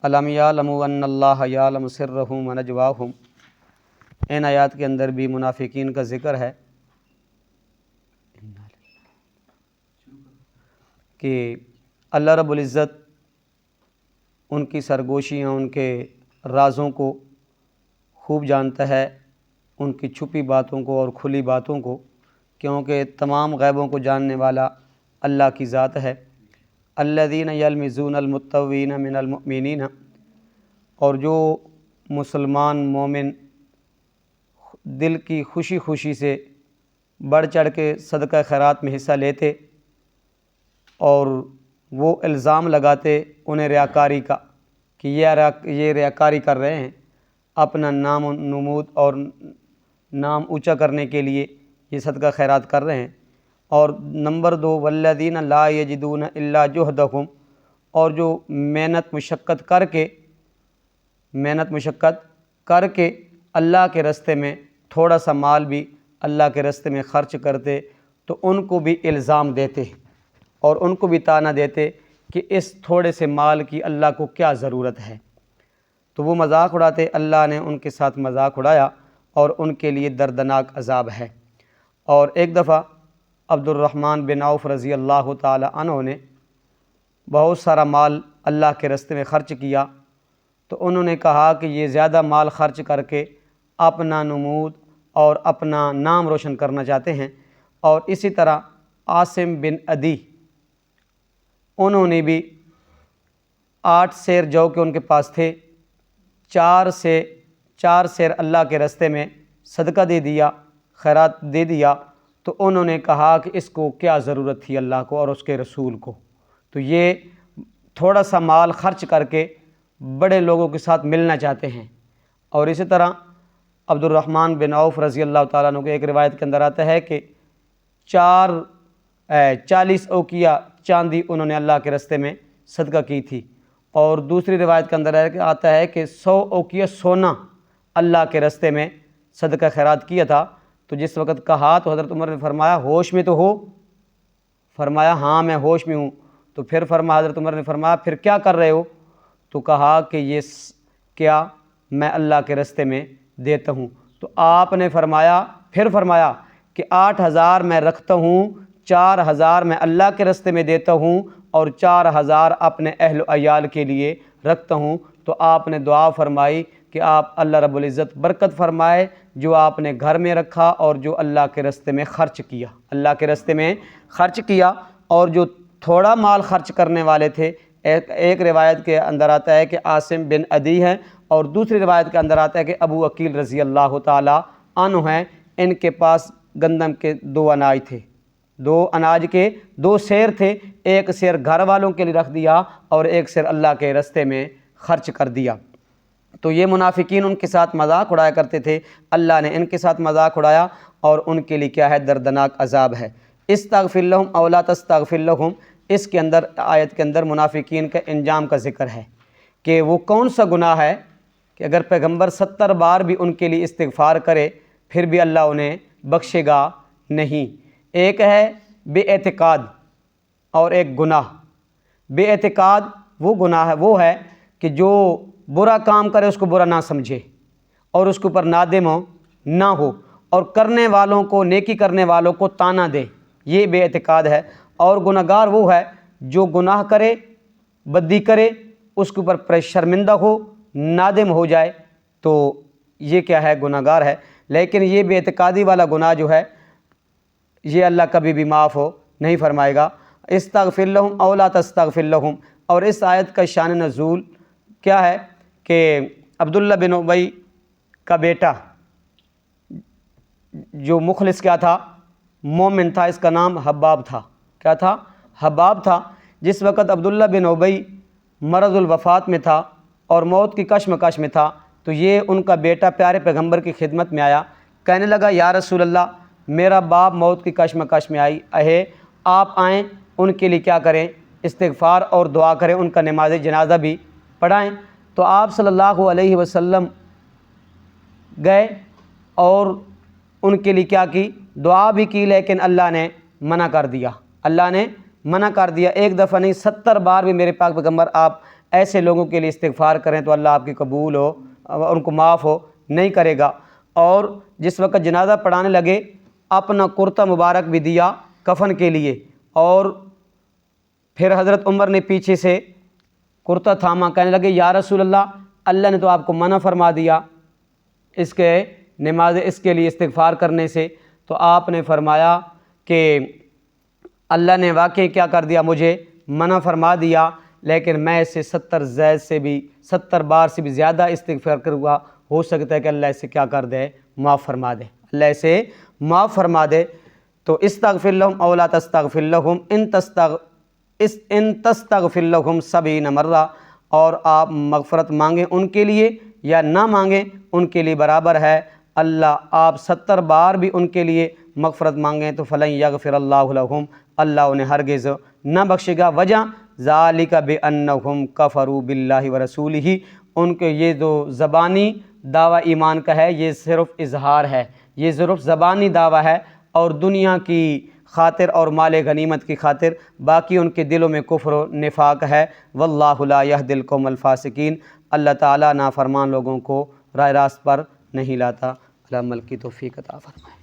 الم یعلموا ان اللہ یعلم سرہم و نجواہم، ان آیات کے اندر بھی منافقین کا ذکر ہے کہ اللہ رب العزت ان کی سرگوشیاں، ان کے رازوں کو خوب جانتا ہے، ان کی چھپی باتوں کو اور کھلی باتوں کو، کیونکہ تمام غیبوں کو جاننے والا اللہ کی ذات ہے۔ الذین یلمزون المطوعین من المؤمنین، اور جو مسلمان مومن دل کی خوشی خوشی سے بڑھ چڑھ کے صدقہ خیرات میں حصہ لیتے اور وہ الزام لگاتے انہیں ریاکاری کا کہ یہ ریاکاری کر رہے ہیں، اپنا نام و نمود اور نام اونچا کرنے کے لیے یہ صدقہ خیرات کر رہے ہیں۔ اور نمبر 2، والذین لا یجدون الا جہدہم، اور جو محنت مشقت کر کے اللہ کے راستے میں تھوڑا سا مال بھی اللہ کے راستے میں خرچ کرتے تو ان کو بھی الزام دیتے اور ان کو بھی طعنہ دیتے کہ اس تھوڑے سے مال کی اللہ کو کیا ضرورت ہے، تو وہ مذاق اڑاتے۔ اللہ نے ان کے ساتھ مذاق اڑایا اور ان کے لیے دردناک عذاب ہے۔ اور ایک دفعہ عبد الرحمن بن عوف رضی اللہ تعالی عنہ نے بہت سارا مال اللہ کے راستے میں خرچ کیا، تو انہوں نے کہا کہ یہ زیادہ مال خرچ کر کے اپنا نمود اور اپنا نام روشن کرنا چاہتے ہیں۔ اور اسی طرح عاصم بن عدی، انہوں نے بھی 8 سیر جو کہ ان کے پاس تھے، 4 سیر اللہ کے راستے میں صدقہ دے دیا، خیرات دے دیا، تو انہوں نے کہا کہ اس کو کیا ضرورت تھی اللہ کو اور اس کے رسول کو، تو یہ تھوڑا سا مال خرچ کر کے بڑے لوگوں کے ساتھ ملنا چاہتے ہیں۔ اور اسی طرح عبد الرحمن بن عوف رضی اللہ تعالیٰ عنہ کے ایک روایت کے اندر آتا ہے کہ 40 اوقیہ چاندی انہوں نے اللہ کے راستے میں صدقہ کی تھی، اور دوسری روایت کے اندر آتا ہے کہ 100 اوقیہ سونا اللہ کے راستے میں صدقہ خیرات کیا تھا۔ تو جس وقت کہا تو حضرت عمر نے فرمایا ہوش میں تو ہو؟ فرمایا ہاں میں ہوش میں ہوں۔ تو پھر حضرت عمر نے فرمایا پھر کیا کر رہے ہو؟ تو کہا کہ یہ کیا میں اللہ کے راستے میں دیتا ہوں۔ تو آپ نے فرمایا کہ 8000 میں رکھتا ہوں، 4000 میں اللہ کے راستے میں دیتا ہوں اور 4000 اپنے اہل و عیال کے لیے رکھتا ہوں۔ تو آپ نے دعا فرمائی کہ آپ اللہ رب العزت برکت فرمائے جو آپ نے گھر میں رکھا اور جو اللہ کے راستے میں خرچ کیا، اور جو تھوڑا مال خرچ کرنے والے تھے، ایک روایت کے اندر آتا ہے کہ عاصم بن عدی ہے، اور دوسری روایت کے اندر آتا ہے کہ ابو عقیل رضی اللہ تعالی عنہ ہیں، ان کے پاس گندم کے 2 اناج تھے، 2 اناج کے 2 سیر تھے، ایک سیر گھر والوں کے لیے رکھ دیا اور ایک سیر اللہ کے راستے میں خرچ کر دیا۔ تو یہ منافقین ان کے ساتھ مذاق اڑایا کرتے تھے، اللہ نے ان کے ساتھ مذاق اڑایا اور ان کے لیے کیا ہے؟ دردناک عذاب ہے۔ استغفر لہم او لا تستغفر لہم، اس کے اندر آیت کے اندر منافقین کا انجام کا ذکر ہے کہ وہ کون سا گناہ ہے کہ اگر پیغمبر 70 بار بھی ان کے لیے استغفار کرے پھر بھی اللہ انہیں بخشے گا نہیں۔ ایک ہے بے اعتقاد اور ایک گناہ۔ بے اعتقاد وہ ہے کہ جو برا کام کرے اس کو برا نہ سمجھے اور اس کے اوپر نادم نہ ہو، اور کرنے والوں کو، نیکی کرنے والوں کو طعنہ دے، یہ بے اعتقاد ہے۔ اور گناہگار وہ ہے جو گناہ کرے، بدی کرے، اس کے اوپر شرمندہ ہو، نادم ہو جائے، تو یہ کیا ہے؟ گناہگار ہے۔ لیکن یہ بے اعتقادی والا گناہ جو ہے یہ اللہ کبھی بھی معاف نہیں فرمائے گا۔ استغفر لہم او لا تستغفر لہم، اور اس آیت کا شان نزول کیا ہے کہ عبداللہ بن ابی کا بیٹا جو مخلص کیا تھا؟ مومن تھا، اس کا نام حباب تھا۔ کیا تھا؟ حباب تھا۔ جس وقت عبداللہ بن ابی مرض الوفات میں تھا اور موت کی کشمکش میں تھا، تو یہ ان کا بیٹا پیارے پیغمبر کی خدمت میں آیا، کہنے لگا یا رسول اللہ میرا باپ موت کی کشمکش میں ہے، آپ آئیں ان کے لیے کیا کریں؟ استغفار اور دعا کریں، ان کا نماز جنازہ بھی پڑھائیں۔ تو آپ صلی اللہ علیہ وسلم گئے اور ان کے لیے کیا کی؟ دعا بھی کی، لیکن اللہ نے منع کر دیا۔ ایک دفعہ نہیں 70 بار بھی میرے پاک پیغمبر آپ ایسے لوگوں کے لیے استغفار کریں تو اللہ آپ کی قبول ہو، ان کو معاف ہو نہیں کرے گا۔ اور جس وقت جنازہ پڑھانے لگے اپنا کرتا مبارک بھی دیا کفن کے لیے، اور پھر حضرت عمر نے پیچھے سے کرتا تھاما، کہنے لگے یا رسول اللہ، اللہ نے تو آپ کو منع فرما دیا اس کے نماز اس کے لیے استغفار کرنے سے، تو آپ نے فرمایا کہ اللہ نے واقعی کیا کر دیا، مجھے منع فرما دیا، لیکن میں اسے 70 بار سے بھی زیادہ استغفار کروں، ہو سکتا ہے کہ اللہ اسے کیا کر دے، معاف فرما دے، اللہ اسے معاف فرما دے۔ تو استغفر لہم او لا تستغفر لہم ان تستغفر لہم 70 مرہ، اور آپ مغفرت مانگیں ان کے لیے یا نہ مانگیں ان کے لیے برابر ہے۔ اللہ آپ 70 بار بھی ان کے لیے مغفرت مانگیں تو فلن یغفر اللہ لہم، اللہ انہیں ہرگز نہ بخشے گا۔ وجہ ذالک بانہم کفروا باللہ ورسولہ، ان کے یہ جو زبانی دعویٰ ایمان کا ہے یہ صرف اظہار ہے، یہ صرف زبانی دعویٰ ہے، اور دنیا کی خاطر اور مال غنیمت کی خاطر، باقی ان کے دلوں میں کفر و نفاق ہے۔ واللہ لا یہدی القوم الفاسقین، اللہ تعالیٰ نافرمان لوگوں کو راہ راست پر نہیں لاتا۔ اللہ عمل کی توفیق عطا فرمائے۔